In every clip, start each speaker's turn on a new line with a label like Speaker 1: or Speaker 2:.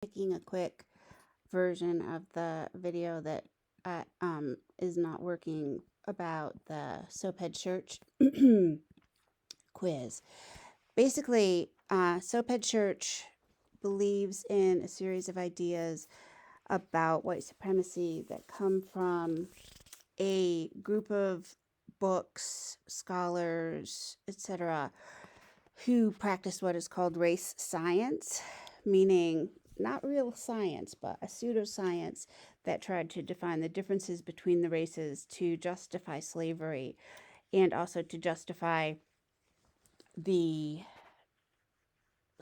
Speaker 1: Making a quick version of the video that is not working about the Soaphead Church quiz. Basically, Soaphead Church believes in a series of ideas about white supremacy that come from a group of books, scholars, etc., who practice what is called race science, meaning not real science, but a pseudoscience that tried to define the differences between the races to justify slavery and also to justify the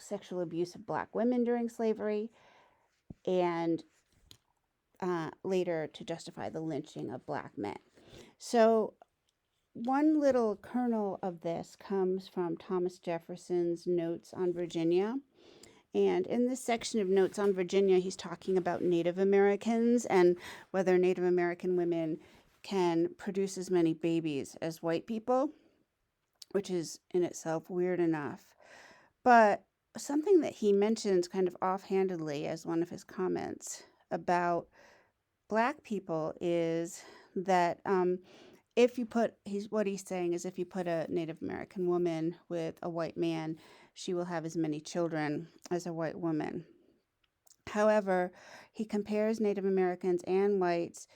Speaker 1: sexual abuse of black women during slavery and later to justify the lynching of black men. So one little kernel of this comes from Thomas Jefferson's Notes on Virginia. And in this section of Notes on Virginia, he's talking about Native Americans and whether Native American women can produce as many babies as white people, which is in itself weird enough. But something that he mentions kind of offhandedly as one of his comments about black people is that if you put, what he's saying is if you put a Native American woman with a white man, she will have as many children as a white woman. However, he compares Native Americans and whites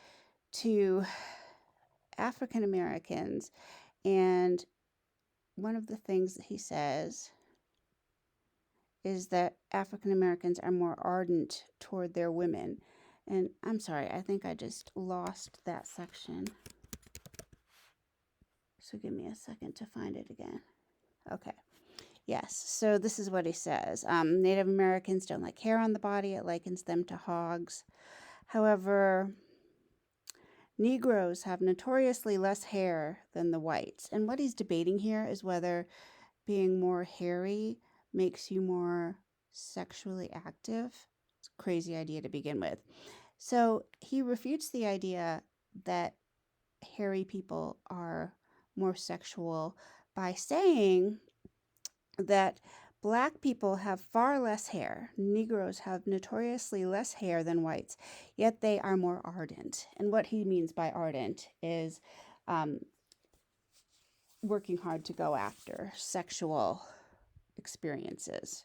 Speaker 1: to African Americans, and one of the things that he says is that African Americans are more ardent toward their women. And I'm sorry, I think I just lost that section. So give me a second to find it again. Okay. Yes, so this is what he says. Native Americans don't like hair on the body. It likens them to hogs. However, Negroes have notoriously less hair than the whites. And what he's debating here is whether being more hairy makes you more sexually active. It's a crazy idea to begin with. So he refutes the idea that hairy people are more sexual by saying that black people have far less hair. Negroes have notoriously less hair than whites, yet they are more ardent. And what he means by ardent is working hard to go after sexual experiences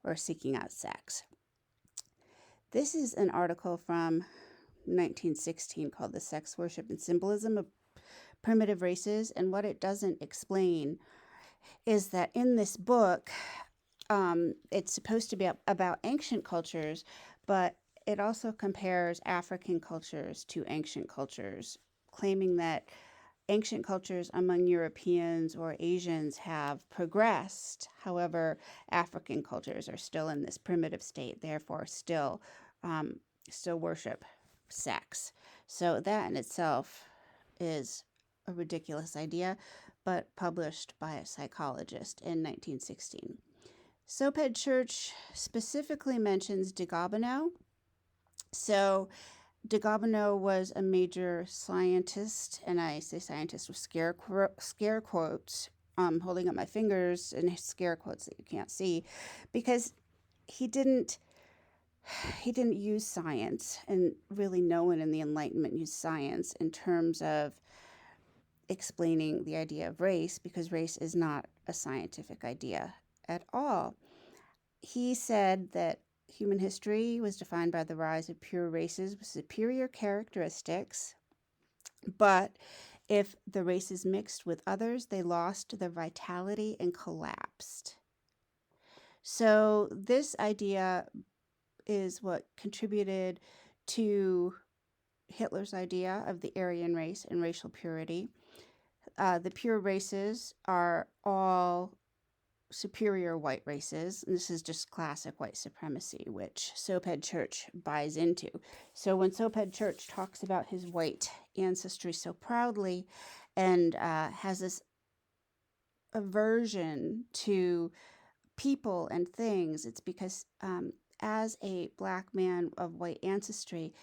Speaker 1: or seeking out sex. This is an article from 1916 called The Sex Worship and Symbolism of Primitive Races. And what it doesn't explain is that in this book, it's supposed to be about ancient cultures, but it also compares African cultures to ancient cultures, claiming that ancient cultures among Europeans or Asians have progressed. However, African cultures are still in this primitive state, therefore still worship sex. So that in itself is a ridiculous idea, but published by a psychologist in 1916. Soaphead Church specifically mentions degabano. So degabano was a major scientist, and I say scientist with scare quotes, holding up my fingers and scare quotes that you can't see, because he didn't use science, and really no one in the Enlightenment used science in terms of explaining the idea of race, because race is not a scientific idea at all. He said that human history was defined by the rise of pure races with superior characteristics, but if the races mixed with others, they lost their vitality and collapsed. So this idea is what contributed to Hitler's idea of the Aryan race and racial purity. The pure races are all superior white races. And this is just classic white supremacy, which Soaphead Church buys into. So when Soaphead Church talks about his white ancestry so proudly and has this aversion to people and things, it's because as a black man of white ancestry,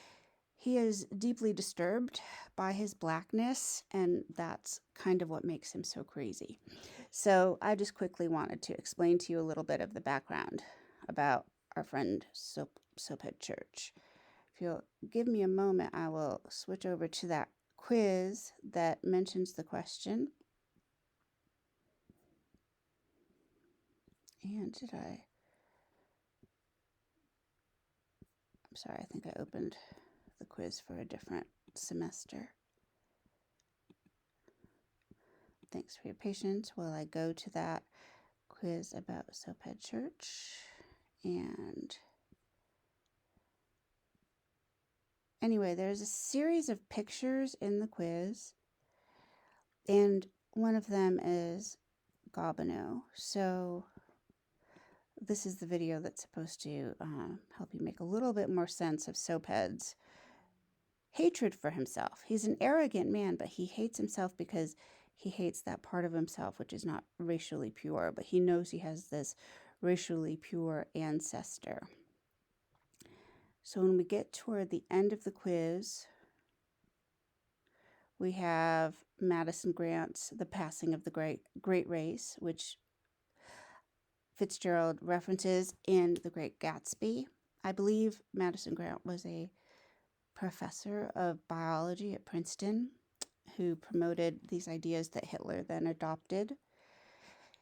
Speaker 1: he is deeply disturbed by his blackness, and that's kind of what makes him so crazy. So I just quickly wanted to explain to you a little bit of the background about our friend Soaphead Church. If you'll give me a moment, I will switch over to that quiz that mentions the question. And I'm sorry, I think I opened the quiz for a different semester. Thanks for your patience while I go to that quiz about Soaphead Church. And anyway, there's a series of pictures in the quiz, and one of them is degabano. So this is the video that's supposed to help you make a little bit more sense of Soaphead's hatred for himself. He's an arrogant man, but he hates himself because he hates that part of himself which is not racially pure, but he knows he has this racially pure ancestor. So when we get toward the end of the quiz, we have Madison Grant's The Passing of the Great Race, which Fitzgerald references in The Great Gatsby. I believe Madison Grant was a professor of biology at Princeton who promoted these ideas that Hitler then adopted.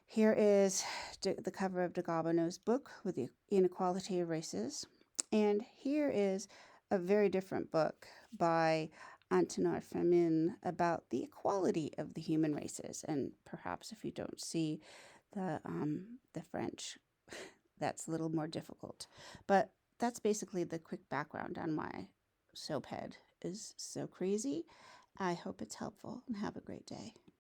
Speaker 1: Here is the cover of degabano's book with the inequality of races. And here is a very different book by Antonin Firmin about the equality of the human races. And perhaps if you don't see the French, that's a little more difficult. But that's basically the quick background on why Soaphead is so crazy. I hope it's helpful and have a great day.